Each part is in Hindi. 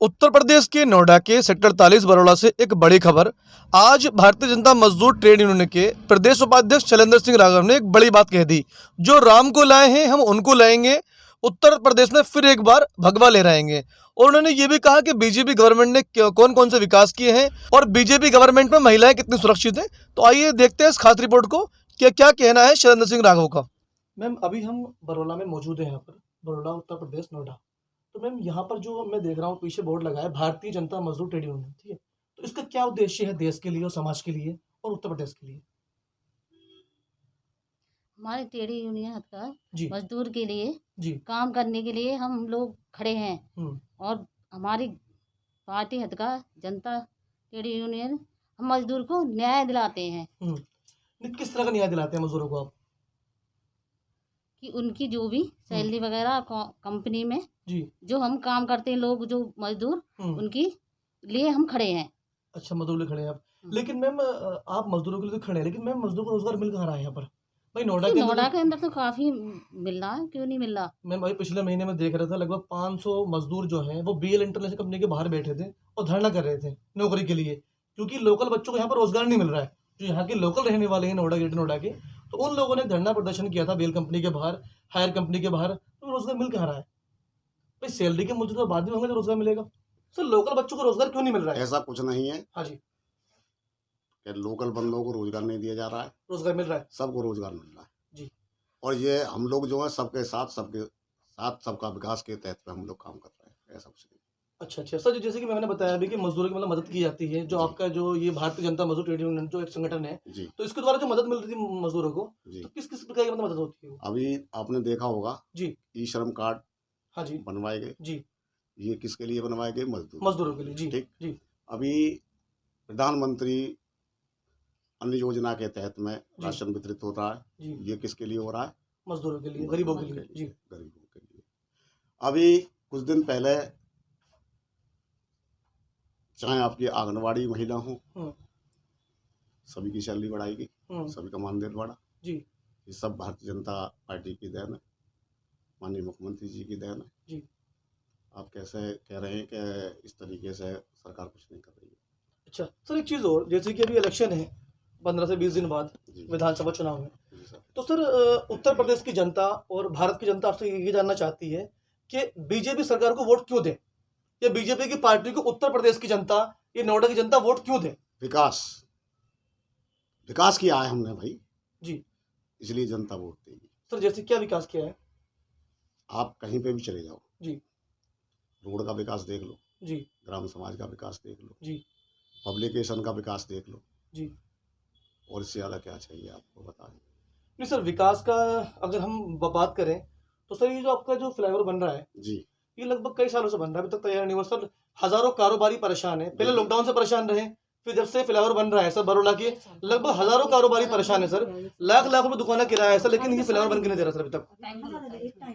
उत्तर प्रदेश के नोएडा के सेक्टर 48 बरोड़ा से एक बड़ी खबर। आज भारतीय जनता मजदूर ट्रेड यूनियन के प्रदेश उपाध्यक्ष शैलेंद्र सिंह राघव ने एक बड़ी बात कह दी। जो राम को लाए हैं हम उनको लाएंगे। उत्तर प्रदेश में फिर एक बार भगवा लहराएंगे। और उन्होंने ये भी कहा कि बीजेपी गवर्नमेंट ने कौन कौन से विकास किए हैं और बीजेपी गवर्नमेंट में महिलाएं कितनी सुरक्षित हैं। तो आइए देखते हैं इस खास रिपोर्ट को कि क्या कहना है शैलेंद्र सिंह राघव का। मैम, अभी हम बरोला में मौजूद हैं, यहाँ पर बरोला उत्तर प्रदेश नोएडा। तो मैम, यहाँ पर जो मैं देख रहा हूँ पीछे बोर्ड लगा है भारतीय जनता मजदूर ट्रेड यूनियन, ठीक है। तो इसका क्या उद्देश्य है देश के लिए और समाज के लिए और उत्तर प्रदेश के लिए? हमारे ट्रेड यूनियन का जी मजदूर के लिए जी। काम करने के लिए हम लोग खड़े हैं। और हमारी पार्टी हद का जनता ट्रेड यूनियन हम मजदूर को न्याय दिलाते हैं नहीं, किस तरह का न्याय दिलाते हैं मजदूरों को आप? कि उनकी जो भी सैलरी वगैरह कंपनी में जी। जो हम काम करते हैं लोग जो मजदूर उनकी लिए हम खड़े हैं। अच्छा, मजदूर लिए खड़े हैं आप। लेकिन मैम, आप मजदूरों के लिए तो खड़े हैं, लेकिन मैम मजदूर को रोजगार मिल कहाँ रहा है यहाँ पर? भाई नोएडा के अंदर तो काफी मिल रहा है, क्यों नहीं मिल रहा? मैम, अभी पिछले महीने में देख रहा था लगभग 500 मजदूर जो हैं वो बीएल इंटरनेशनल कंपनी के बाहर बैठे थे और धरना कर रहे थे नौकरी के लिए, क्योंकि लोकल बच्चों को यहाँ पर रोजगार नहीं मिल रहा है। जो यहाँ के लोकल रहने वाले हैं नोएडा, ग्रेटर नोएडा के, तो उन लोगों ने धरना प्रदर्शन किया था बेल कंपनी के बाहर, हायर कंपनी के बाहर। तो रोजगार मिल कहाँ रहा है? भाई, सैलरी के मुझे तो बाद में होंगे तो रोजगार मिलेगा। सर, लोकल बच्चों को रोजगार क्यों नहीं मिल रहा है? ऐसा कुछ नहीं है हाँ जी। कि लोकल बंदों को रोजगार नहीं दिया जा रहा है, रोजगार मिल रहा है सबको रोजगार मिल रहा है जी। और ये हम लोग जो है सबके साथ सबका विकास के तहत पे हम लोग काम कर रहे हैं, ऐसा कुछ नहीं। अच्छा अच्छा सर, जैसे कि मैंने बताया अभी कि मजदूरों की मतलब मदद की जाती है, जो जी। आपका जो ये भारतीय जनता मजदूर ट्रेड यूनियन जो एक संगठन है, जी तो इसके द्वारा जो मदद मिल रही थी मजदूरों को, जी। तो किस किस प्रकार की मतलब मदद होती है? अभी आपने देखा होगा जी। ई श्रम कार्ड हाँ जी। बनवाए गए। जी। ये किसके लिए बनवाए गए? मजदूरों के लिए। जी ठीक। जी। अभी प्रधानमंत्री अन्न योजना के तहत में राशन वितरित हो रहा है जी। ये किसके लिए हो रहा है? मजदूरों के लिए, गरीबों के लिए। जी। गरीबों के लिए। अभी कुछ दिन पहले चाहे आपकी आंगनवाड़ी महिला हो, सभी की सैलरी बढ़ाएगी, सभी का मानदेय बढ़ा जी। ये सब भारतीय जनता पार्टी की देन है, माननीय मुख्यमंत्री जी की देन है जी। आप कैसे कह रहे हैं कि इस तरीके से सरकार कुछ नहीं कर रही है? अच्छा सर, एक चीज़ और, जैसे कि अभी इलेक्शन है 15 से 20 दिन बाद विधानसभा चुनाव में, तो सर उत्तर प्रदेश की जनता और भारत की जनता आपसे ये जानना चाहती है कि बीजेपी सरकार को वोट क्यों दें, या बीजेपी की पार्टी को उत्तर प्रदेश की जनता, ये नोएडा की जनता वोट क्यों दें? विकास किया है हमने भाई जी। इसलिए जनता वोट देगी। सर, जैसे क्या विकास किया है? आप कहीं पे भी चले जाओ जी। रोड का विकास देख लो जी। ग्राम समाज का विकास देख लो जी। पब्लिकेशन का विकास देख लो जी। और इससे ज़्यादा क्या चाहिए आपको बताएं? नहीं सर, विकास का अगर हम बात करें तो सर ये जो आपका जो फ्लाईओवर बन रहा है जी ये लगभग कई सालों से बन रहा है, अभी तक तैयार नहीं हुआ सर। हजारों कारोबारी परेशान है, पहले लॉकडाउन से परेशान रहे, फिर जब से फ्लाईओवर बन रहा है सर बरोला के, लगभग हजारों कारोबारी परेशान है सर। लाख लाख रुपए दुकानें किराया है सर, लेकिन ये फ्लाईओवर बन के नहीं दे रहा सर अभी तक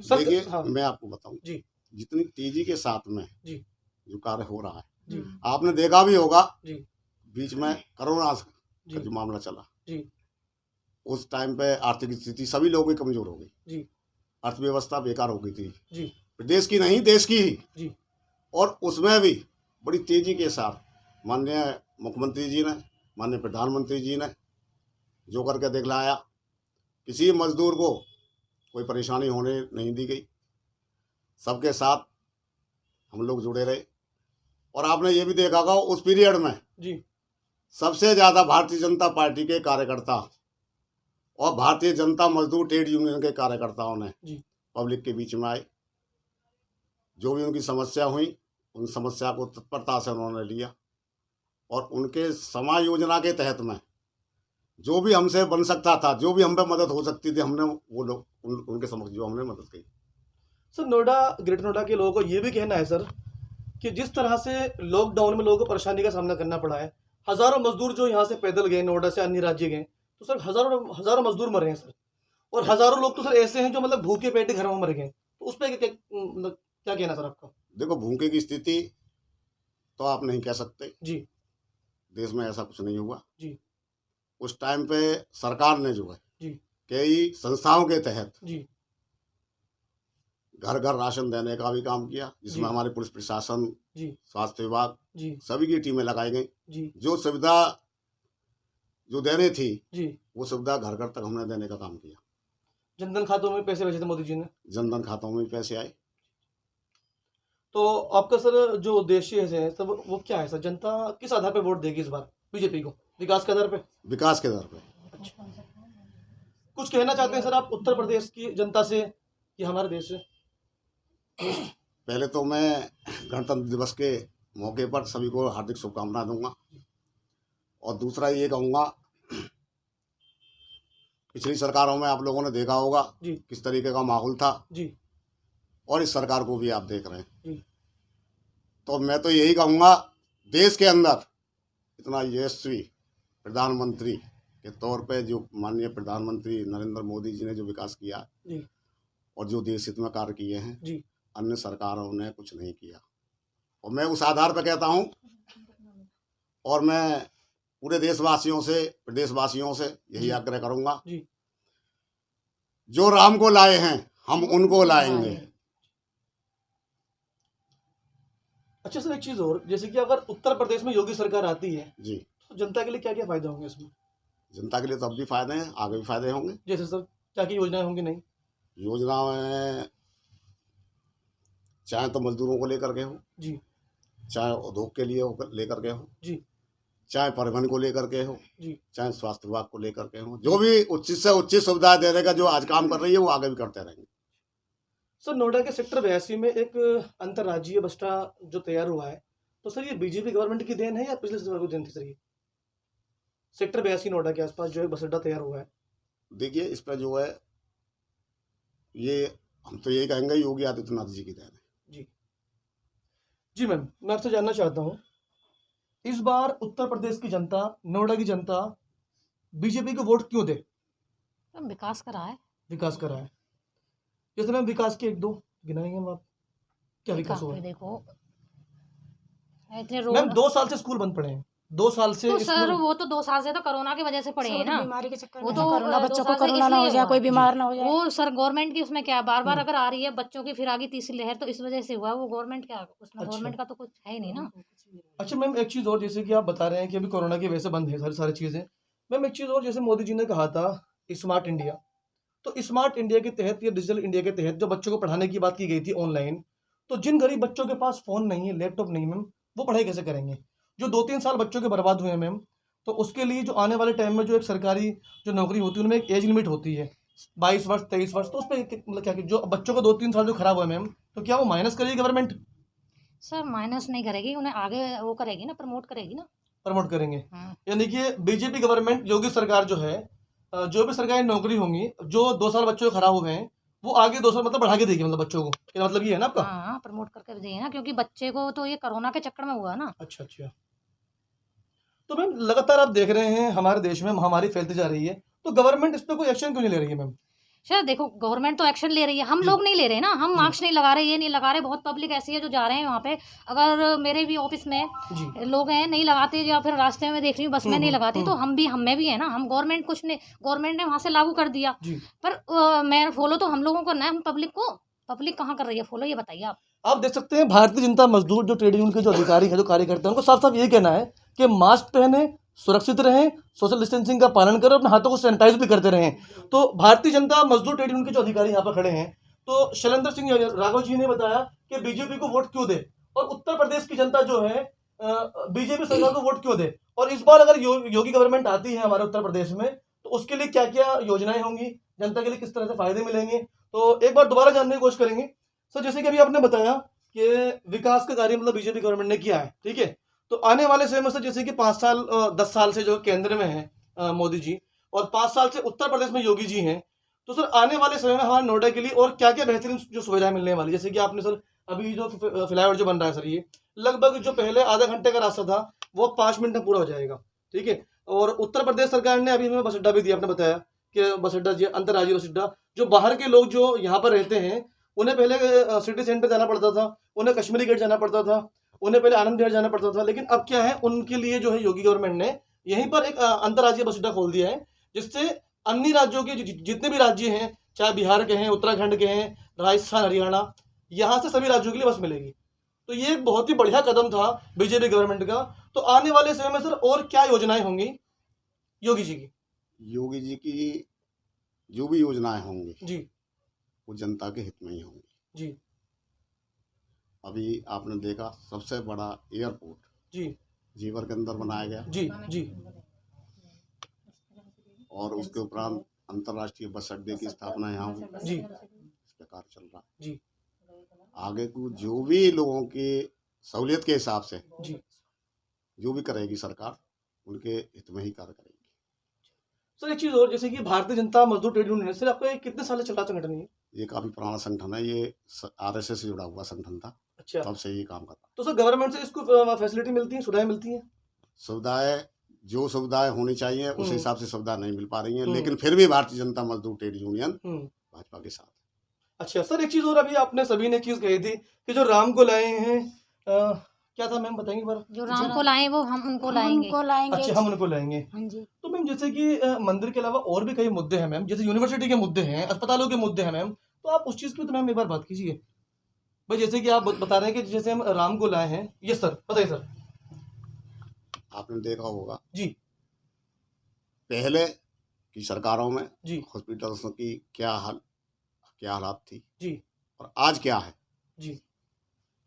सर। देखिए हाँ मैं आपको बताऊं जी। जितनी तेजी के साथ में जी। जो कार्य हो रहा है जी। आपने देखा भी होगा जी। बीच में कोरोना जी। का जो मामला चला जी। उस टाइम पे आर्थिक स्थिति सभी लोगों की कमजोर हो गई जी। अर्थव्यवस्था बेकार हो गई थी जी। प्रदेश की नहीं देश की ही। जी। और उसमें भी बड़ी तेजी के साथ माननीय मुख्यमंत्री जी ने माननीय प्रधानमंत्री जी ने जो करके दिखलाया, किसी मजदूर को कोई परेशानी होने नहीं दी गई, सबके साथ हम लोग जुड़े रहे। और आपने ये भी देखा होगा उस पीरियड में जी सबसे ज़्यादा भारतीय जनता पार्टी के कार्यकर्ता और भारतीय जनता मजदूर ट्रेड यूनियन के कार्यकर्ताओं ने पब्लिक के बीच में आए, जो भी उनकी समस्या हुई उन समस्या को तत्परता से उन्होंने लिया और उनके समाज योजना के तहत में जो भी हमसे बन सकता था, जो भी हम पे मदद हो सकती थी, हमने वो लोग उनके समक्ष जो हमने मदद की। सर, नोएडा ग्रेटर नोएडा के लोगों को ये भी कहना है सर कि जिस तरह से लॉकडाउन में लोगों को परेशानी का सामना करना पड़ा है, हजारों मजदूर जो यहाँ से पैदल गए नोएडा से अन्य राज्य गए, तो सर हजारों मजदूर मरे हैं सर, और हजारों लोग तो सर ऐसे हैं जो मतलब भूखे पेट घरों में मर गए। तो उस पर क्या कहना सर आपका? देखो भूखे की स्थिति तो आप नहीं कह सकते जी। देश में ऐसा कुछ नहीं हुआ जी। उस टाइम पे सरकार ने जो है जी कई संस्थाओं के तहत जी घर घर राशन देने का भी काम किया, जिसमें हमारे पुलिस प्रशासन, स्वास्थ्य विभाग, सभी की टीमें लगाई गई। जो सुविधा जो देनी थी वो सुविधा घर घर तक हमने देने का काम किया। जनधन खातों में पैसे भेजे थे मोदी जी ने? जनधन खातों में भी पैसे आए। तो आपका सर जो उद्देश्य है सर वो क्या है सर? जनता किस आधार पर वोट देगी इस बार बीजेपी को? विकास के आधार पे? विकास के दर पे। कुछ कहना चाहते हैं सर आप उत्तर प्रदेश की जनता से कि हमारे देश से? पहले तो मैं गणतंत्र दिवस के मौके पर सभी को हार्दिक शुभकामनाएं दूंगा, और दूसरा ये कहूँगा, पिछली सरकारों में आप लोगों ने देखा होगा किस तरीके का माहौल था, और इस सरकार को भी आप देख रहे हैं। तो मैं तो यही कहूँगा, देश के अंदर इतना यशस्वी प्रधानमंत्री के तौर पे जो माननीय प्रधानमंत्री नरेंद्र मोदी जी ने जो विकास किया और जो देश हित में कार्य किए हैं, अन्य सरकारों ने कुछ नहीं किया। और मैं उस आधार पर कहता हूं, और मैं पूरे देशवासियों से, प्रदेशवासियों से यही आग्रह करूंगा, जो राम को लाए हैं हम उनको लाएंगे। अच्छा सर, एक चीज और, जैसे कि अगर उत्तर प्रदेश में योगी सरकार आती है जी, तो जनता के लिए क्या क्या फायदे होंगे इसमें? जनता के लिए तो अब भी फायदे हैं, आगे भी फायदे होंगे। जैसे सर क्या की योजनाएं होंगी? नहीं योजनाएं चाहे तो मजदूरों को लेकर के हो, चाहे उद्योग के लिए लेकर के हो, चाहे परिवहन को लेकर के हो, चाहे स्वास्थ्य विभाग को लेकर के हो, जो भी उचित से उचित सुविधा देने का जो आज काम कर रही है वो आगे भी करते रहेंगे। सर, नोएडा के सेक्टर 82 में एक अंतर्राज्यीय बस अड्डा जो तैयार हुआ है, तो सर ये बीजेपी गवर्नमेंट की देन है या पिछले सरकार की देन थी सर? ये सेक्टर 82 नोएडा के आसपास जो एक बस अड्डा तैयार हुआ है, देखिए इस पर जो है, ये हम तो यही कहेंगे योगी आदित्यनाथ जी की देन है। जी मैम, मैं आपसे जानना चाहता हूँ, इस बार उत्तर प्रदेश की जनता, नोएडा की जनता बीजेपी को वोट क्यों दे? विकास करा है। विकास करा है, जैसे मैम विकास के एक दो गिनाएंगे हम, आप क्या विकास हुआ? देखो मैम 2 साल से स्कूल बंद पड़े हैं, 2 साल से तो सर वो तो 2 साल से तो कोरोना की वजह से पड़े हैं ना, बीमारी के चक्कर वो में तो कोरोना, बच्चों को दो साल से कोरोना ना हो इसलिए जाए, हुआ। कोई बीमार ना हो जाए। वो सर गवर्नमेंट की उसमें क्या बार बार अगर आ रही है बच्चों की फिर आगे तीसरी लहर, तो इस वजह से हुआ। वो गवर्नमेंट क्या, उसमें गवर्नमेंट का तो कुछ है ही नहीं ना। अच्छा मैम, एक चीज़ और, जैसे कि आप बता रहे हैं कि अभी कोरोना की वजह से बंद है सारी चीज़ें। मैम एक चीज़ और, जैसे मोदी जी ने कहा था स्मार्ट इंडिया, तो स्मार्ट इंडिया के तहत या डिजिटल इंडिया के तहत जो बच्चों को पढ़ाने की बात की गई थी ऑनलाइन, तो जिन गरीब बच्चों के पास फ़ोन नहीं है, लैपटॉप नहीं मैम, वो पढ़ाई कैसे करेंगे? जो 2-3 साल बच्चों के बर्बाद हुए हैं मैम, तो उसके लिए जो आने वाले टाइम में जो एक सरकारी जो नौकरी होती है उनमें एक एज लिमिट होती है 22 वर्ष 23 वर्ष, तो उस पर मतलब क्या, जो बच्चों को 2-3 साल जो खराब हुआ मैम, तो क्या वो माइनस करेगी गवर्नमेंट? सर माइनस नहीं करेगी, उन्हें आगे वो करेगी ना, प्रमोट करेगी ना। प्रमोट करेंगे, यानी कि बीजेपी गवर्नमेंट, योगी सरकार जो है, जो भी सरकारी नौकरी होंगी, जो 2 साल बच्चों के खराब हुए हैं वो आगे 2 साल मतलब बढ़ा के देगी, मतलब बच्चों को, क्या मतलब ये है ना आपका? हाँ, प्रमोट करके देगी ना, क्योंकि बच्चे को तो ये कोरोना के चक्कर में हुआ ना। अच्छा। तो मैम लगातार आप देख रहे हैं हमारे देश में महामारी फैलती जा रही है, तो गवर्नमेंट इस पर कोई एक्शन क्यों नहीं ले रही है मैम? सर देखो, गवर्नमेंट तो एक्शन ले रही है, हम लोग नहीं ले रहे ना, हम मास्क नहीं लगा रहे, ये नहीं लगा रहे। बहुत पब्लिक ऐसी है जो जा रहे हैं वहाँ पे, अगर मेरे भी ऑफिस में लोग हैं नहीं लगाते, या फिर रास्ते में देख रही हूँ बस में नहीं लगाती, तो हमें भी है ना, हम गवर्नमेंट कुछ नहीं, गवर्नमेंट ने वहाँ से लागू कर दिया, पर मैं फॉलो तो हम लोगों को ना, हम पब्लिक कहाँ कर रही है फॉलो, ये बताइए आप देख सकते हैं भारतीय जनता मजदूर जो ट्रेड यूनियन के जो अधिकारी हैं, जो कार्यकर्ता हैं, उनको साफ साफ यही कहना है कि मास्क पहने, सुरक्षित रहें, सोशल डिस्टेंसिंग का पालन करें, अपने हाथों को सैनिटाइज भी करते रहें। तो भारतीय जनता मजदूर ट्रेड यूनियन के जो अधिकारी यहाँ पर खड़े हैं, तो शैलेंद्र सिंह राघव जी ने बताया कि बीजेपी को वोट क्यों दे, और उत्तर प्रदेश की जनता जो है बीजेपी सरकार को वोट क्यों दे, और इस बार अगर योगी गवर्नमेंट आती है हमारे उत्तर प्रदेश में, तो उसके लिए क्या क्या योजनाएं होंगी, जनता के लिए किस तरह से फायदे मिलेंगे, तो एक बार दोबारा जानने की कोशिश करेंगे। सर जैसे कि अभी आपने बताया कि विकास का कार्य मतलब बीजेपी गवर्नमेंट ने किया है, ठीक है, तो आने वाले समय में सर जैसे कि 5 साल 10 साल से जो केंद्र में है मोदी जी, और 5 साल से उत्तर प्रदेश में योगी जी हैं, तो सर आने वाले समय में हमारे नोएडा के लिए और क्या क्या बेहतरीन जो सुविधाएं मिलने वाली, जैसे कि आपने सर अभी जो फ्लाईओवर जो बन रहा है सर, ये लगभग जो पहले आधा घंटे का रास्ता था वो 5 मिनट में पूरा हो जाएगा, ठीक है। और उत्तर प्रदेश सरकार ने अभी हमें बस अड्डा भी दिया, आपने बताया कि बस अड्डा जी, अंतर्राज्यीय बस अड्डा, जो बाहर के लोग जो यहाँ पर रहते हैं उन्हें पहले सिटी सेंटर जाना पड़ता था, उन्हें कश्मीरी गेट जाना पड़ता था, उन्हें पहले आनंद विहार जाना पड़ता था, लेकिन अब क्या है, उनके लिए जो है योगी गवर्नमेंट ने यहीं पर एक अंतर्राज्यीय बस अड्डा खोल दिया है, जिससे अन्य राज्यों के जितने भी राज्य हैं चाहे बिहार के हैं, उत्तराखंड के हैं, राजस्थान, हरियाणा, यहाँ से सभी राज्यों के लिए बस मिलेगी। तो ये एक बहुत ही बढ़िया कदम था बीजेपी गवर्नमेंट का। तो आने वाले समय में सर और क्या योजनाएं होंगी योगी जी की? योगी जी की जो भी योजनाएं होंगी जी वो जनता के हित में ही होंगी। जी अभी आपने देखा सबसे बड़ा एयरपोर्ट जी जेवर के अंदर बनाया गया, जी जी और उसके उपरांत अंतर्राष्ट्रीय बस अड्डे की स्थापना यहाँ हुई। जी इस प्रकार चल रहा है। जी आगे को जो भी लोगों की सहूलियत के हिसाब से जी। जो भी करेगी सरकार उनके हित में ही कार्य करेगी। सर एक चीज़ और, जैसे कि भारतीय जनता मजदूर ट्रेड यूनियन सर आपका ये कितने साल से चल रहा संगठन है? ये काफी पुराना संगठन है, ये RSS से जुड़ा हुआ संगठन था, अच्छा, तब से ये काम कर रहा है। तो सर गवर्नमेंट से इसको फैसिलिटी मिलती है, सुविधाएं मिलती हैं? सुविधाएं जो सुविधाएं होनी चाहिए उस हिसाब से सुविधा नहीं मिल पा रही हैं, हम्म। लेकिन फिर भी भारतीय जनता मजदूर ट्रेड यूनियन भाजपा के साथ है। अच्छा सर एक चीज़ और, अभी आपने सभी ने एक चीज़ कही थी कि जो राम को लाए हैं, क्या था मैम बताएंगे एक बार? जो राम को लाए वो हम उनको लाएंगे। अच्छा, हम उनको लाएंगे। हाँ जी। तो मैम जैसे कि मंदिर के अलावा और भी कई मुद्दे हैं मैम, जैसे यूनिवर्सिटी के मुद्दे हैं, अस्पतालों के मुद्दे हैं मैम, तो आप उस चीज़ की तो मैम एक बार बात कीजिए भाई। जैसे कि आप बता रहे हैं कि जैसे हम राम को लाए हैं, ये सर बताइए सर। आपने देखा होगा जी पहले की सरकारों में जी हॉस्पिटल्स की क्या हालात थी जी और आज क्या है। जी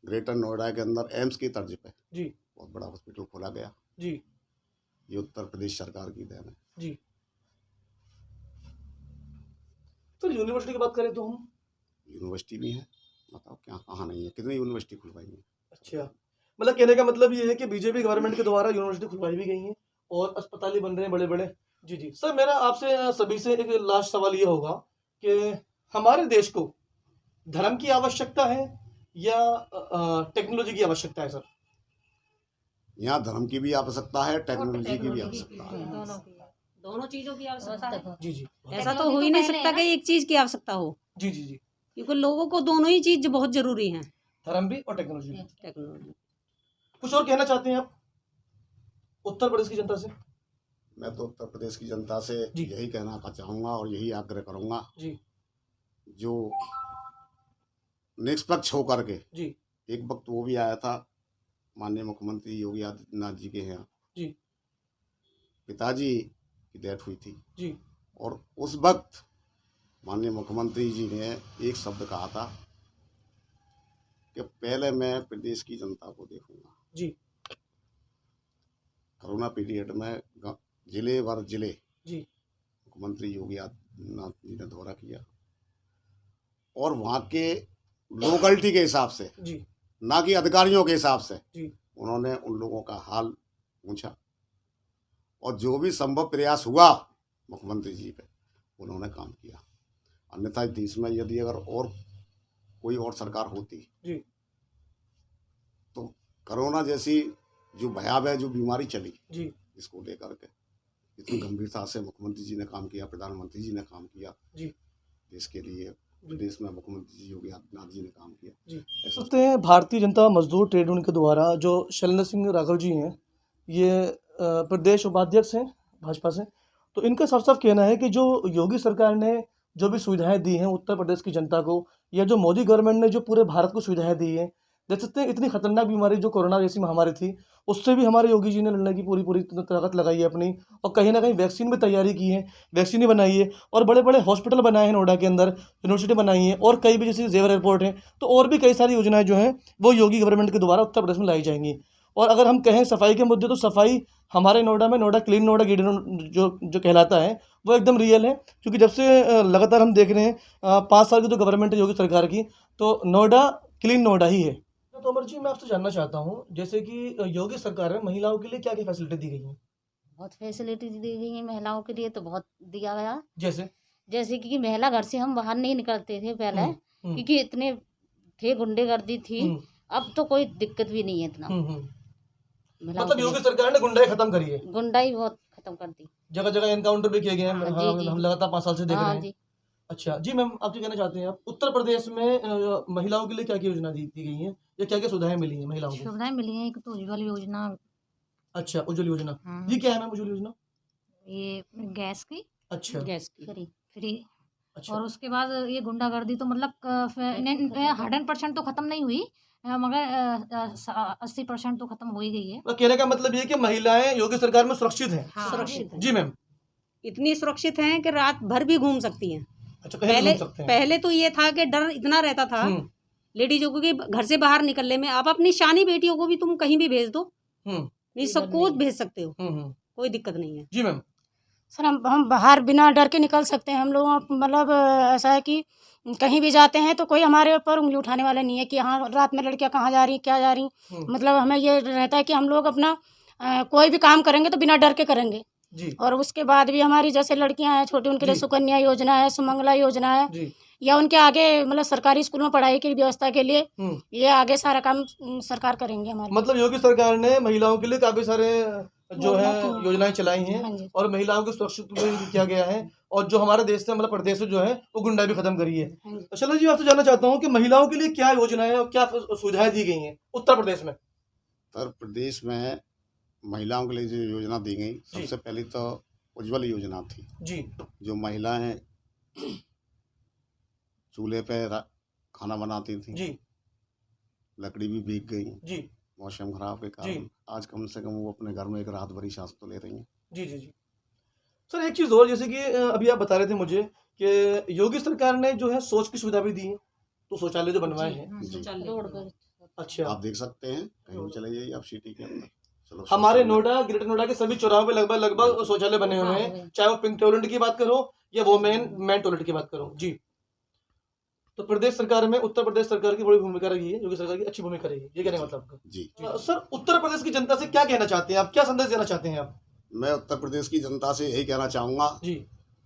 ग्रेटर नोएडा के अंदर एम्स की तर्ज पे जी बहुत बड़ा हॉस्पिटल खोला गया। जी ये उत्तर प्रदेश सरकार की देन है। जी। सर यूनिवर्सिटी की बात करें तो हम, यूनिवर्सिटी भी है, बताओ क्या कहाँ नहीं है, कितनी यूनिवर्सिटी खुलवाई है। अच्छा मतलब कहने का मतलब ये है कि बीजेपी गवर्नमेंट के द्वारा यूनिवर्सिटी खुलवाई भी गई हैं और अस्पताल भी बन रहे हैं बड़े बड़े। जी जी सर, मेरा आपसे सभी से एक लास्ट सवाल ये होगा कि हमारे देश को धर्म की आवश्यकता है या टेक्नोलॉजी की आवश्यकता है सर? यहाँ धर्म की भी आवश्यकता है, टेक्नोलॉजी की भी आवश्यकता है। दोनों चीजों की आवश्यकता है। जी जी ऐसा तो हो ही नहीं सकता कि एक चीज की आवश्यकता हो, जी जी जी, क्योंकि लोगों को दोनों ही चीज बहुत जरूरी हैं। धर्म भी और टेक्नोलॉजी भी। टेक्नोलॉजी। कुछ और कहना चाहते हैं आप उत्तर प्रदेश की जनता से? मैं तो उत्तर प्रदेश की जनता से जी। यही कहना चाहूँगा और यही आग्रह करूँगा, जी जो निष्पक्ष होकर के, जी एक वक्त वो भी आया था माननीय मुख्यमंत्री योगी आदित्यनाथ जी के यहाँ जी पिताजी की डेथ हुई थी, जी और उस वक्त माननीय मुख्यमंत्री जी ने एक शब्द कहा था कि पहले मैं प्रदेश की जनता को देखूंगा। जी कोरोना पीरियड में जिले भर जिले जी मुख्यमंत्री योगी आदित्यनाथ जी ने दौरा किया और वहाँ के लोकलिटी के हिसाब से, जी ना कि अधिकारियों के हिसाब से, जी उन्होंने उन लोगों का हाल पूछा और जो भी संभव प्रयास हुआ मुख्यमंत्री जी पे उन्होंने काम किया। अन्यथा देश में यदि अगर और कोई और सरकार होती जी तो कोरोना जैसी जो भयावह जो बीमारी चली, जी इसको लेकर के इतनी गंभीरता से मुख्यमंत्री जी ने काम किया, प्रधानमंत्री जी ने काम किया जी देश के लिए, प्रदेश में मुख्यमंत्री जी योगी आदित्यनाथ जी ने काम किया। जी ऐसा सोचते हैं भारतीय जनता मजदूर ट्रेड यूनियन के द्वारा जो शैलेंद्र सिंह राघव जी हैं, ये प्रदेश उपाध्यक्ष हैं भाजपा से, तो इनका साफ साफ कहना है कि जो योगी सरकार ने जो भी सुविधाएं दी हैं उत्तर प्रदेश की जनता को, या जो मोदी गवर्नमेंट ने जो पूरे भारत को सुविधाएं दी हैं, देख सकते हैं इतनी खतरनाक बीमारी जो कोरोना जैसी महामारी थी, उससे भी हमारे योगी जी ने लड़ने की पूरी ताकत लगाई है अपनी, और कहीं ना कहीं वैक्सीन भी तैयारी की है, वैक्सीन भी बनाई है, और बड़े बड़े हॉस्पिटल बनाए हैं नोएडा के अंदर, यूनिवर्सिटी बनाई है, और कई भी जैसे जेवर एयरपोर्ट है, तो और भी कई सारी योजनाएं जो हैं वो योगी गवर्नमेंट के द्वारा उत्तर प्रदेश में लाई जाएंगी। और अगर हम कहें सफाई के मुद्दे, तो सफाई हमारे नोएडा में नोएडा क्लीन नोएडा जो कहलाता है वो एकदम रियल है, क्योंकि जब से लगातार हम देख रहे हैं 5 साल की जो गवर्नमेंट है योगी सरकार की, तो नोएडा क्लीन नोएडा ही है। तो अमर जी, मैं आपसे जानना चाहता हूँ, जैसे कि योगी सरकार में महिलाओं के लिए क्या क्या फैसिलिटी दी गई है? बहुत फैसिलिटी दी गई है महिलाओं के लिए, तो बहुत दिया गया। जैसे कि महिला घर से हम बाहर नहीं निकलते थे पहले, क्योंकि इतने थे, गुंडेगर्दी थी। अब तो कोई दिक्कत भी नहीं है इतना। महिलाओं मतलब के योगी लिए सरकार ने गुंडाई खत्म करी है, गुंडाई बहुत खत्म कर दी। जगह जगह एनकाउंटर भी किए गए हैं। हाँ, हाँ, जी। हम लगातार 5 साल से देख रहे हाँ हैं। जी। अच्छा जी मैम, आप क्या कहना चाहते हैं? आप उत्तर प्रदेश में महिलाओं के लिए क्या क्या योजना दी गई है, या क्या क्या सुविधाएं मिली हैं महिलाओं को? सुविधाएं मिली हैं, एक तो उज्ज्वल योजना। अच्छा, उज्ज्वल योजना, हाँ। ये क्या है मैम उज्ज्वल योजना? ये गैस की अच्छा गैस की। फ्री अच्छा। और उसके बाद ये गुंडागर्दी तो मतलब 100% तो खत्म नहीं हुई, मगर 80% तो खत्म हो ही गई है। तो कहने का मतलब ये है कि महिलाएं योगी सरकार में सुरक्षित हैं। हाँ, सुरक्षित है, जी मैम। इतनी सुरक्षित हैं कि रात भर भी घूम सकती हैं। अच्छा, कहीं भी पहले घूम सकते हैं। पहले तो ये था कि डर इतना रहता था लेडीजों को कि घर से बाहर निकलने में। अब अपनी शानी बेटियों को भी तुम कहीं भी भेज दो, नहीं सबको भेज सकते हो, कोई दिक्कत नहीं है। जी मैम। सर हम बाहर बिना डर के निकल सकते हैं। हम लोग मतलब ऐसा है कि कहीं भी जाते हैं तो कोई हमारे ऊपर उंगली उठाने वाला नहीं है कि हाँ रात में लड़कियां कहाँ जा रही क्या जा रही। मतलब हमें ये रहता है कि हम लोग अपना कोई भी काम करेंगे तो बिना डर के करेंगे जी। और उसके बाद भी हमारी जैसे लड़कियां हैं छोटी, उनके लिए सुकन्या योजना है, सुमंगला योजना है जी। या उनके आगे मतलब सरकारी स्कूल में पढ़ाई की व्यवस्था के लिए ये आगे सारा काम सरकार करेंगे हमारे। मतलब योगी सरकार ने महिलाओं के लिए काफी सारे जो है योजनाएं चलाई हाँ हैं जी। और महिलाओं को सुरक्षित किया गया है और जो हमारे देश से मतलब प्रदेश से जो है वो गुंडा भी खत्म करी है। हाँ जी। तो शैलजा जी, आपसे जानना चाहता हूँ कि महिलाओं के लिए क्या योजनाएं और क्या सुविधाएं दी गई हैं उत्तर प्रदेश में? उत्तर प्रदेश में महिलाओं के लिए जो योजना दी गई, सबसे पहले तो उज्ज्वल योजना थी जी। जो महिलाएं चूल्हे पे खाना बनाती थी। जी। लकड़ी भी भीग गई जी। मौसम खराब के कारण। आज कम से कम वो अपने घर में एक रात भरी सांस तो ले रही हैं। जी जी जी। सर एक चीज़ और, जैसे कि अभी आप बता रहे थे मुझे कि योगी सरकार ने जो है शौच की सुविधा भी दी है, तो शौचालय जो बनवाए हैं। रोड पर अच्छा। आप देख सकते हैं, कहीं भी चले जाइए आप सिटी के अंदर। चलो हमारे नोएडा, ग्रेटर नोएडा के सभी चौराहों पे लगभग शौचालय बने हुए हैं, चाहे वो पिंक टॉयलेट की बात करो या वो मेन टॉयलेट की बात करो। जी। तो प्रदेश सरकार में उत्तर प्रदेश सरकार की बड़ी भूमिका रही है, योगी सरकार की अच्छी भूमिका रही है, ये कहने का मतलब आपका? जी। सर उत्तर प्रदेश की जनता से क्या कहना चाहते हैं आप, क्या संदेश देना चाहते हैं आप? मैं उत्तर प्रदेश की जनता से यही कहना चाहूँगा जी।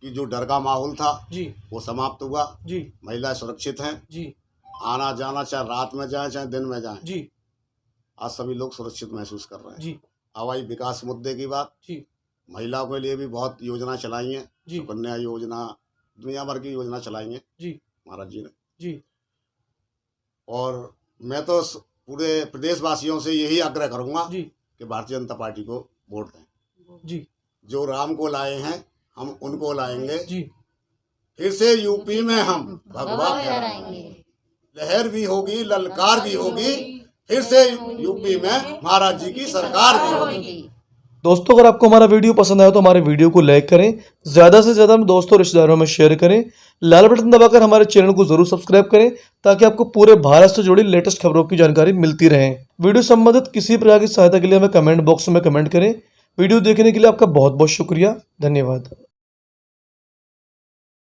कि जो डर का माहौल था जी। वो समाप्त हुआ। जी। महिलाएं सुरक्षित हैं। जी। आना जाना चाहे रात में जाए चाहे दिन में जाए, जी। आज सभी लोग सुरक्षित महसूस कर रहे हैं। जी। हवाई विकास मुद्दे की बात, जी। महिलाओं के लिए भी बहुत योजना चलाई हैं। जी। सुकन्या योजना, दुनिया भर की योजना चलाई हैं जी। महाराज जी ने। जी। और मैं तो पूरे प्रदेशवासियों से यही आग्रह करूंगा जी। कि भारतीय जनता पार्टी को वोट दें। जी। जो राम को लाए हैं हम उनको लाएंगे। जी। फिर से यूपी में हम भगवा फहराएंगे। लहर भी होगी, ललकार भी होगी, फिर से यूपी में महाराज जी की सरकार भी होगी। दोस्तों, अगर आपको हमारा वीडियो पसंद आया तो हमारे वीडियो को लाइक करें, ज़्यादा से ज़्यादा दोस्तों और रिश्तेदारों में शेयर करें, लाल बटन दबाकर हमारे चैनल को जरूर सब्सक्राइब करें ताकि आपको पूरे भारत से जुड़ी लेटेस्ट खबरों की जानकारी मिलती रहे। वीडियो संबंधित किसी प्रकार की सहायता के लिए हमें कमेंट बॉक्स में कमेंट करें। वीडियो देखने के लिए आपका बहुत बहुत शुक्रिया, धन्यवाद।